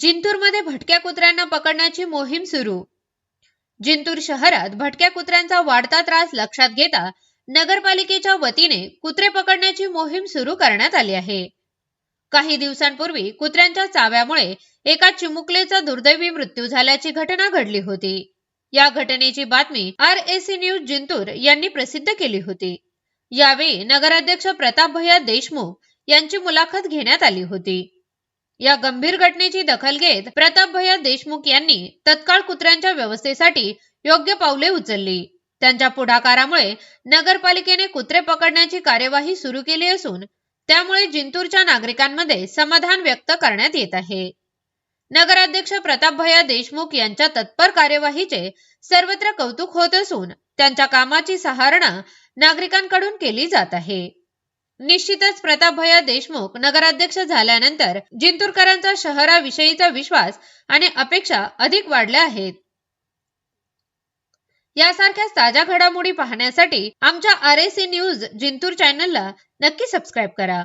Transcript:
जिंतूरमध्ये भटक्या कुत्र्यांना पकडण्याची मोहीम सुरू। जिंतूर शहरात भटक्या कुत्र्यांचा वाढता त्रास लक्षात घेता नगरपालिकेच्या वतीने कुत्रे पकडण्याची मोहीम सुरू करण्यात आली आहे। काही दिवसांपूर्वी कुत्र्यांच्या चाव्यामुळे एका चिमुकलेचा दुर्दैवी मृत्यू झाल्याची घटना घडली होती। या घटनेची बातमी RAC न्यूज जिंतूर यांनी प्रसिद्ध केली होती। यावेळी नगराध्यक्ष प्रताप भैया देशमुख यांची मुलाखत घेण्यात आली होती। या गंभीर घटनेची दखल घेत प्रताप भैया देशमुख यांनी तत्काळ कुत्र्यांच्या व्यवस्थेसाठी योग्य पावले उचलली। त्यांच्या पुढाकारामुळे नगरपालिकेने कुत्रे पकडण्याची कार्यवाही सुरू केली असून त्यामुळे जिंतूरच्या नागरिकांमध्ये समाधान व्यक्त करण्यात येत आहे। नगराध्यक्ष प्रताप भैया देशमुख यांच्या तत्पर कार्यवाहीचे सर्वत्र कौतुक होत असून त्यांच्या कामाची सराहना नागरिकांकडून केली जात आहे। निश्चितच प्रताप भैया देशमुख नगराध्यक्ष झाल्यानंतर जिंतूरकरांचा शहराविषयीचा विश्वास आणि अपेक्षा अधिक वाढल्या आहेत। यासारख्या ताज्या घडामोडी पाहण्यासाठी आमच्या RAC न्यूज जिंतूर चॅनलला नक्की सबस्क्राइब करा।